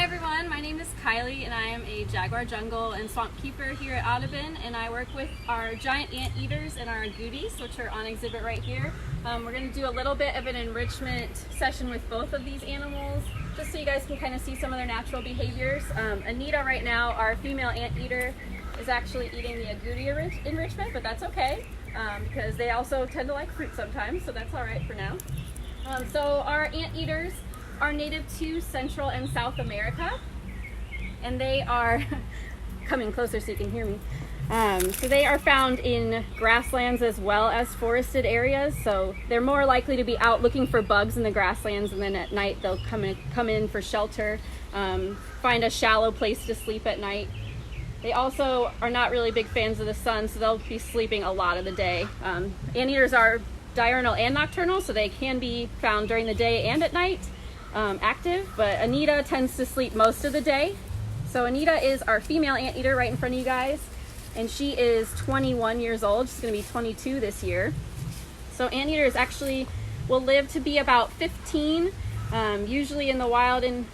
Hi everyone, my name is Kylie and I am a Jaguar Jungle and Swamp Keeper here at Audubon, and I work with our giant anteaters and our agoutis, which are on exhibit right here. We're going to do a little bit of an enrichment session with both of these animals, just so you guys can kind of see some of their natural behaviors. Anita right now, our female anteater, is actually eating the agouti enrichment, but that's okay because they also tend to like fruit sometimes, so that's all right for now. So our anteaters are native to Central and South America, and they are coming closer so you can hear me. So they are found in grasslands as well as forested areas, so they're more likely to be out looking for bugs in the grasslands, and then at night they'll come in for shelter, find a shallow place to sleep at night. They also are not really big fans of the sun, so they'll be sleeping a lot of the day. Anteaters are diurnal and nocturnal, so they can be found during the day and at night. Active, but Anita tends to sleep most of the day. So Anita is our female anteater right in front of you guys, and she is 21 years old. She's going to be 22 this year. So anteaters actually will live to be about 15. Usually in the wild, in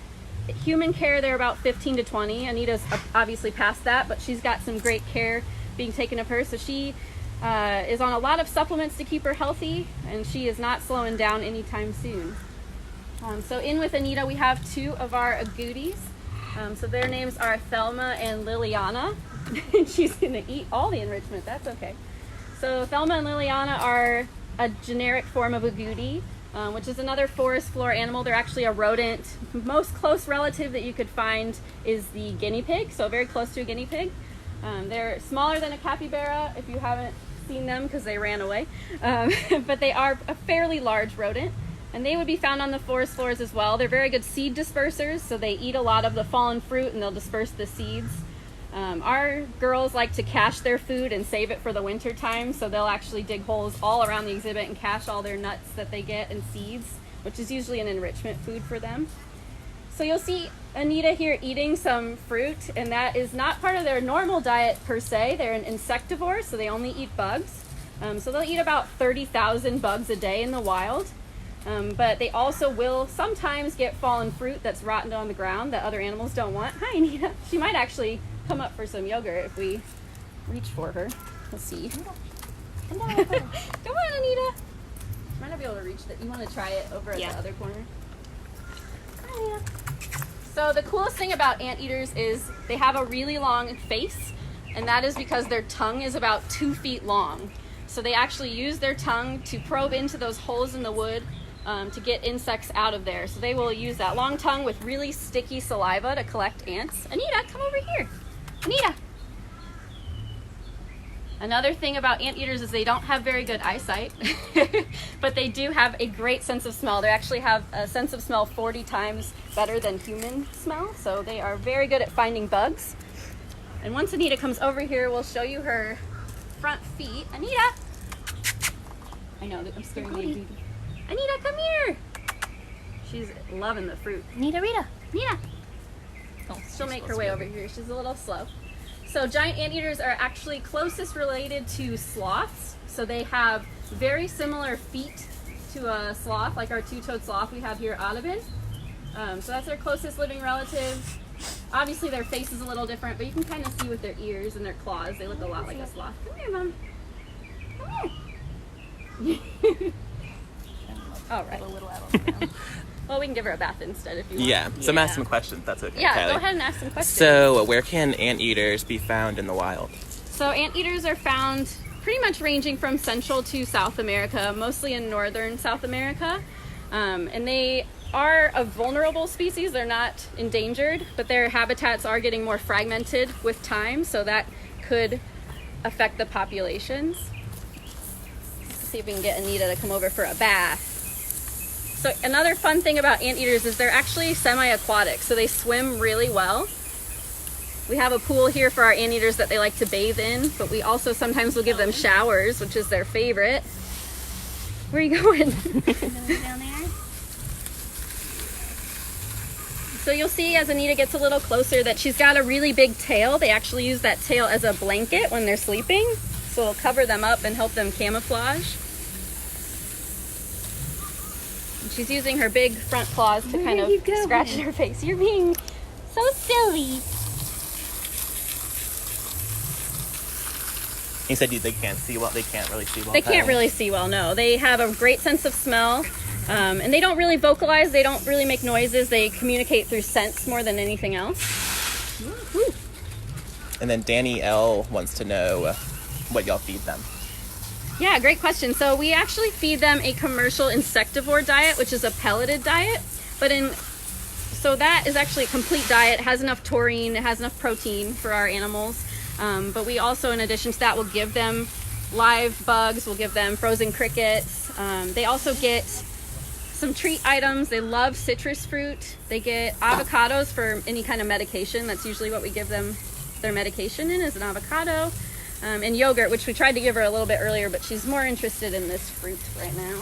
human care, they're about 15 to 20. Anita's obviously past that, but she's got some great care being taken of her. So she is on a lot of supplements to keep her healthy, and she is not slowing down anytime soon. So in with Anita, we have two of our agoutis. So their names are Thelma and Liliana. She's going to eat all the enrichment, that's okay. So Thelma and Liliana are a generic form of agouti, which is another forest floor animal. They're actually a rodent. Most close relative that you could find is the guinea pig, so very close to a guinea pig. They're smaller than a capybara if you haven't seen them because they ran away, but they are a fairly large rodent. And they would be found on the forest floors as well. They're very good seed dispersers, so they eat a lot of the fallen fruit and they'll disperse the seeds. Our girls like to cache their food and save it for the winter time, so they'll actually dig holes all around the exhibit and cache all their nuts that they get and seeds, which is usually an enrichment food for them. So you'll see Anita here eating some fruit, and that is not part of their normal diet per se. They're an insectivore, so they only eat bugs. So they'll eat about 30,000 bugs a day in the wild. But they also will sometimes get fallen fruit that's rotten on the ground that other animals don't want. Hi, Anita. She might actually come up for some yogurt if we reach for her. We'll see. Come on, Anita. Might not be able to reach that. You want to try it over at the other corner? Hi, Anita. So the coolest thing about anteaters is they have a really long face, and that is because their tongue is about 2 feet long. So they actually use their tongue to probe into those holes in the wood to get insects out of there. So they will use that long tongue with really sticky saliva to collect ants. Anita, come over here. Anita. Another thing about anteaters is they don't have very good eyesight, but they do have a great sense of smell. They actually have a sense of smell 40 times better than human smell, so they are very good at finding bugs. And once Anita comes over here, we'll show you her front feet. Anita! I know, I'm scaring the agouti. Anita, come here! She's loving the fruit. Anita, Anita! Oh, she'll make her way over here. She's a little slow. So giant anteaters are actually closest related to sloths. So they have very similar feet to a sloth, like our two-toed sloth we have here at Audubon. So that's their closest living relative. Obviously their face is a little different, but you can kind of see with their ears and their claws, they look a lot like a sloth. Come here, Mom. Come here. All right. Well, we can give her a bath instead if you want. Yeah, so I'm asking some questions. That's okay. Yeah, Kylie. Go ahead and ask some questions. So, where can anteaters be found in the wild? So, anteaters are found pretty much ranging from Central to South America, mostly in northern South America. And they are a vulnerable species. They're not endangered, but their habitats are getting more fragmented with time, so that could affect the populations. Let's see if we can get Anita to come over for a bath. So another fun thing about anteaters is they're actually semi-aquatic, so they swim really well. We have a pool here for our anteaters that they like to bathe in, but we also sometimes will give them showers, which is their favorite. Where are you going? Down there. So you'll see as Anita gets a little closer that she's got a really big tail. They actually use that tail as a blanket when they're sleeping, so it'll cover them up and help them camouflage. She's using her big front claws to kind of scratch her face. You're being So silly. You said they can't see well. They can't really see well. They can't really see well, no. They have a great sense of smell, and they don't really vocalize. They don't really make noises. They communicate through scents more than anything else. Woo-hoo. And then Danny L wants to know what y'all feed them. Yeah, great question. So we actually feed them a commercial insectivore diet, which is a pelleted diet. So that is actually a complete diet. It has enough taurine, it has enough protein for our animals. But we also, in addition to that, will give them live bugs, we'll give them frozen crickets. They also get some treat items. They love citrus fruit. They get avocados for any kind of medication. That's usually what we give them their medication in, is an avocado. And yogurt, which we tried to give her a little bit earlier, but she's more interested in this fruit right now.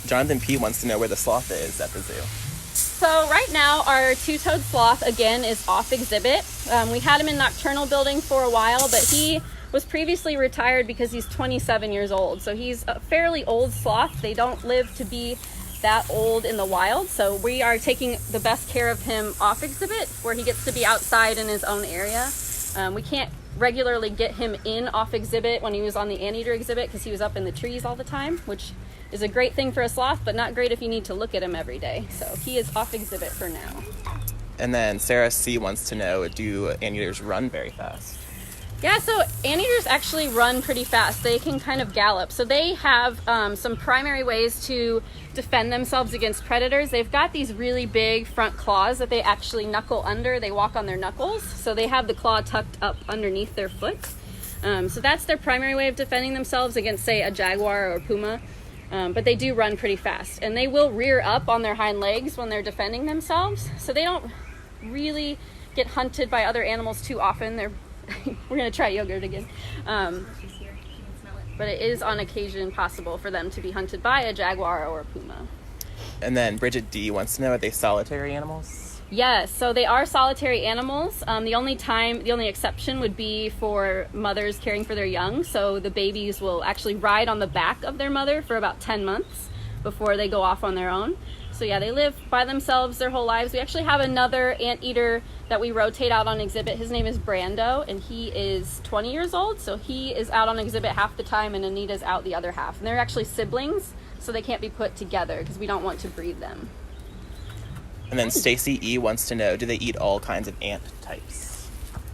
Jonathan P wants to know where the sloth is at the zoo. So right now our two-toed sloth again is off exhibit. We had him in nocturnal building for a while, but he was previously retired because he's 27 years old. So he's a fairly old sloth. They don't live to be that old in the wild. So we are taking the best care of him off exhibit, where he gets to be outside in his own area. We can't regularly get him in off exhibit when he was on the Anteater exhibit because he was up in the trees all the time, which is a great thing for a sloth, but not great if you need to look at him every day. So he is off exhibit for now. And then Sarah C wants to know, do anteaters run very fast? Yeah, so anteaters actually run pretty fast. They can kind of gallop. So they have some primary ways to defend themselves against predators. They've got these really big front claws that they actually knuckle under. They walk on their knuckles. So they have the claw tucked up underneath their foot. So that's their primary way of defending themselves against, say, a jaguar or puma. But they do run pretty fast. And they will rear up on their hind legs when they're defending themselves. So they don't really get hunted by other animals too often. We're going to try yogurt again. But it is on occasion possible for them to be hunted by a jaguar or a puma. And then Bridget D wants to know, are they solitary animals? Yes, so they are solitary animals. The only exception would be for mothers caring for their young. So the babies will actually ride on the back of their mother for about 10 months before they go off on their own. So yeah, they live by themselves their whole lives. We actually have another anteater that we rotate out on exhibit. His name is Brando, and he is 20 years old. So he is out on exhibit half the time, and Anita's out the other half. And they're actually siblings, so they can't be put together because we don't want to breed them. And then Stacy E wants to know, do they eat all kinds of ant types?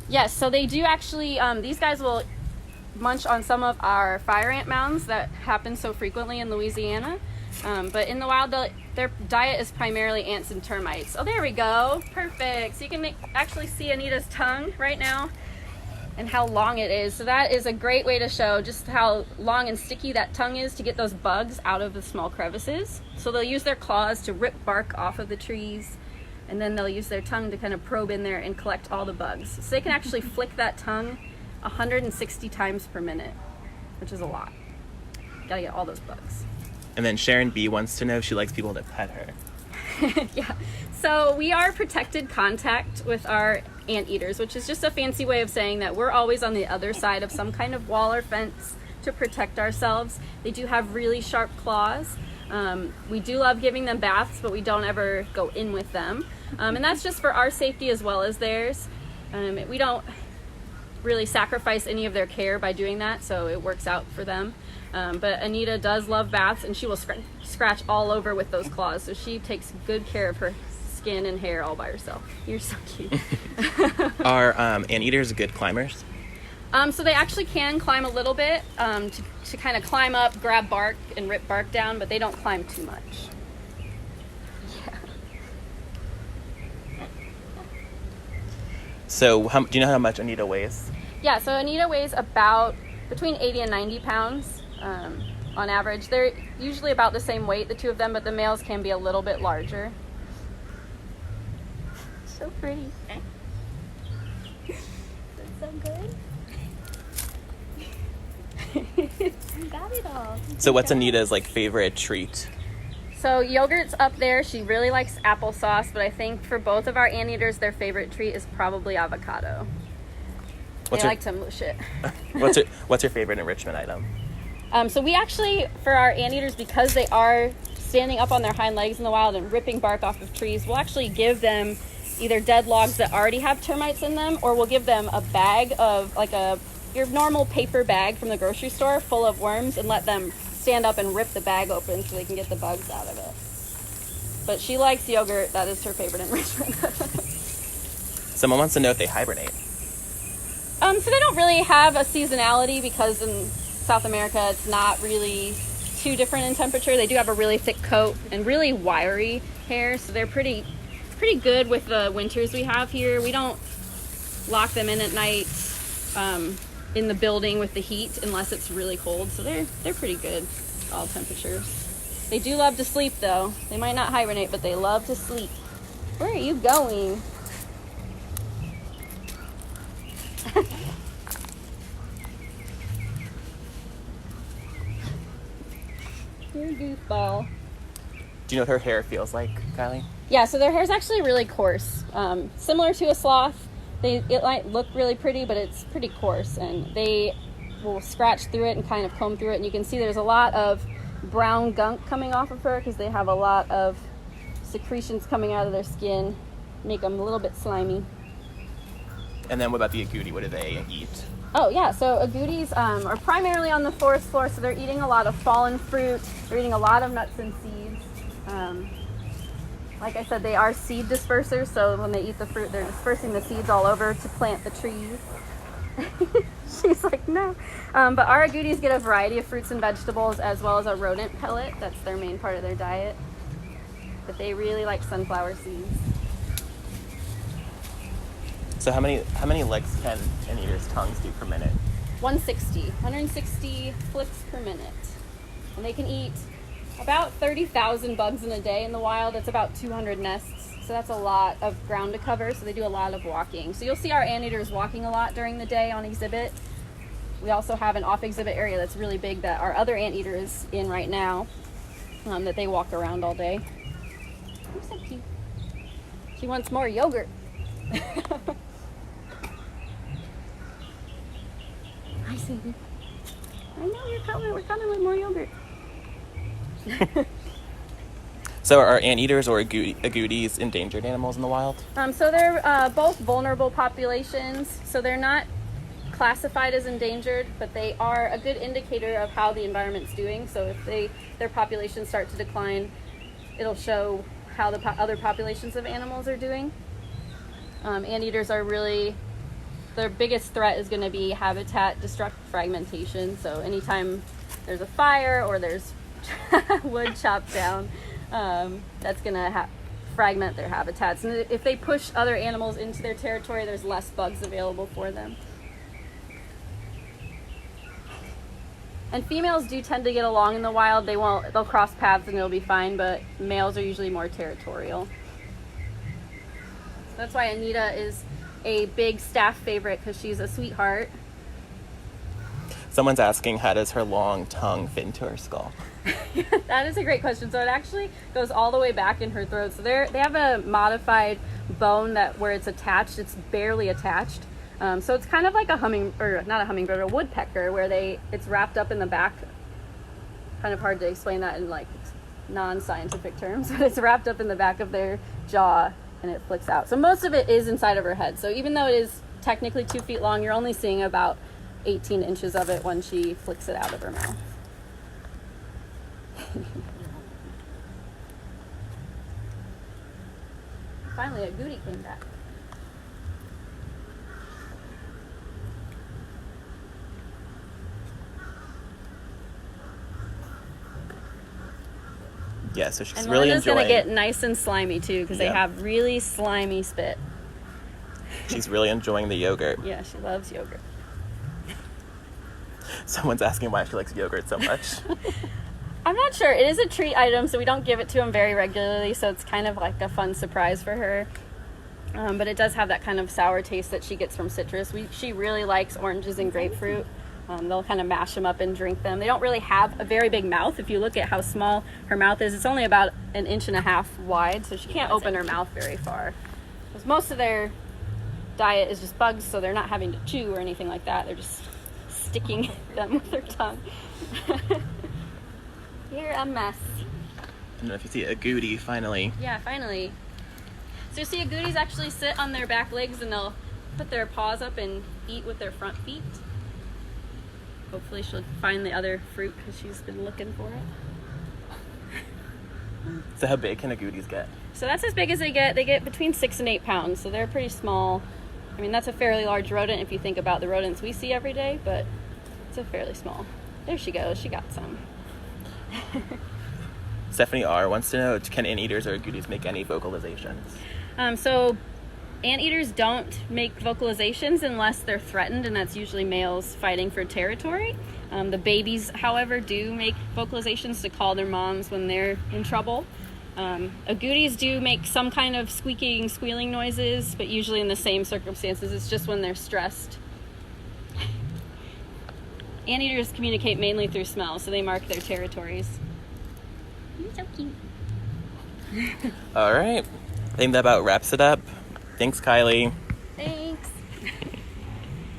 Yes, so they do actually. These guys will munch on some of our fire ant mounds that happen so frequently in Louisiana. But in the wild, their diet is primarily ants and termites. Oh, there we go. Perfect. So you can actually see Anita's tongue right now and how long it is. So that is a great way to show just how long and sticky that tongue is to get those bugs out of the small crevices. So they'll use their claws to rip bark off of the trees, and then they'll use their tongue to kind of probe in there and collect all the bugs. So they can actually flick that tongue 160 times per minute, which is a lot. Gotta get all those bugs. And then Sharon B wants to know if she likes people to pet her. Yeah, so we are protected contact with our anteaters, which is just a fancy way of saying that we're always on the other side of some kind of wall or fence to protect ourselves. They do have really sharp claws. We do love giving them baths, but we don't ever go in with them. And that's just for our safety as well as theirs. We don't really sacrifice any of their care by doing that, so it works out for them. But Anita does love baths, and she will scratch all over with those claws, so she takes good care of her skin and hair all by herself. You're so cute. Are anteaters good climbers? So they actually can climb a little bit to kind of climb up, grab bark, and rip bark down, but they don't climb too much. Yeah. So do you know how much Anita weighs? Yeah, so Anita weighs about between 80 and 90 pounds on average. They're usually about the same weight, the two of them, but the males can be a little bit larger. So pretty. That's so good. You got it all. So what's Anita's favorite treat? So yogurt's up there. She really likes applesauce, but I think for both of our anteaters, their favorite treat is probably avocado. They like to mush it. What's your favorite enrichment item? So we actually, for our anteaters, because they are standing up on their hind legs in the wild and ripping bark off of trees, we'll actually give them either dead logs that already have termites in them, or we'll give them a bag of like your normal paper bag from the grocery store full of worms and let them stand up and rip the bag open so they can get the bugs out of it. But she likes yogurt. That is her favorite enrichment. Someone wants to know if they hibernate. So they don't really have a seasonality because in South America it's not really too different in temperature. They do have a really thick coat and really wiry hair, so they're pretty good with the winters we have here. We don't lock them in at night in the building with the heat unless it's really cold, so they're pretty good all temperatures. They do love to sleep though. They might not hibernate, but they love to sleep. Where are you going? You're a goofball. Do you know what her hair feels like, Kylie? Yeah, so their hair is actually really coarse. Similar to a sloth. It might look really pretty, but it's pretty coarse, and they will scratch through it and kind of comb through it, and you can see there's a lot of brown gunk coming off of her because they have a lot of secretions coming out of their skin, make them a little bit slimy. And then what about the agouti? What do they eat? Oh yeah, so agoutis are primarily on the forest floor, so they're eating a lot of fallen fruit. They're eating a lot of nuts and seeds. Like I said, they are seed dispersers, so when they eat the fruit, they're dispersing the seeds all over to plant the trees. She's like, no. But our agoutis get a variety of fruits and vegetables, as well as a rodent pellet. That's their main part of their diet. But they really like sunflower seeds. So how many licks can an eater's tongues do per minute? 160 flicks per minute. And they can eat about 30,000 bugs in a day in the wild. That's about 200 nests. So that's a lot of ground to cover. So they do a lot of walking. So you'll see our anteaters walking a lot during the day on exhibit. We also have an off exhibit area that's really big that our other anteater is in right now, that they walk around all day. You're so cute. She wants more yogurt. Hi, Sadie. I know you're coming. We're coming with more yogurt. So are anteaters or agoutis endangered animals in the wild? So they're both vulnerable populations. So they're not classified as endangered, but they are a good indicator of how the environment's doing. So if their populations start to decline, it'll show how the other populations of animals are doing. Anteaters are really, their biggest threat is going to be habitat fragmentation. So anytime there's a fire or there's wood chopped down, that's going to fragment their habitats. And if they push other animals into their territory, there's less bugs available for them. And females do tend to get along in the wild. They'll cross paths and it'll be fine, but males are usually more territorial. So that's why Anita is a big staff favorite, because she's a sweetheart. Someone's asking, how does her long tongue fit into her skull? That is a great question. So it actually goes all the way back in her throat. So they have a modified bone where it's attached. It's barely attached. So it's kind of like a woodpecker, where it's wrapped up in the back. Kind of hard to explain that in like non-scientific terms, but it's wrapped up in the back of their jaw and it flicks out. So most of it is inside of her head. So even though it is technically 2 feet long, you're only seeing about 18 inches of it when she flicks it out of her mouth. Finally, a agouti came back. Yeah, so she's and really Melinda's enjoying. Gonna get nice and slimy too, because they have really slimy spit. She's really enjoying the yogurt. Yeah, she loves yogurt. Someone's asking why she likes yogurt so much. I'm not sure. It is a treat item, so we don't give it to them very regularly, so it's kind of like a fun surprise for her. But it does have that kind of sour taste that she gets from citrus. She really likes oranges and grapefruit. They'll kind of mash them up and drink them. They don't really have a very big mouth. If you look at how small her mouth is, it's only about 1.5 inches wide, so she can't open her mouth very far. Because most of their diet is just bugs, so they're not having to chew or anything like that. They're just sticking them with their tongue. You're a mess. I don't know if you see agouti finally. Yeah, finally. So you see agoutis actually sit on their back legs and they'll put their paws up and eat with their front feet. Hopefully she'll find the other fruit because she's been looking for it. So how big can agoutis get? So that's as big as they get. They get between 6 and 8 pounds, so they're pretty small. I mean, that's a fairly large rodent if you think about the rodents we see every day, but it's a fairly small. There she goes. She got some. Stephanie R. wants to know, can anteaters or agoutis make any vocalizations? So anteaters don't make vocalizations unless they're threatened, and that's usually males fighting for territory. The babies, however, do make vocalizations to call their moms when they're in trouble. Agoutis do make some kind of squeaking, squealing noises, but usually in the same circumstances. It's just when they're stressed. Anteaters communicate mainly through smell, so they mark their territories. You're so cute. All right. I think that about wraps it up. Thanks, Kylie.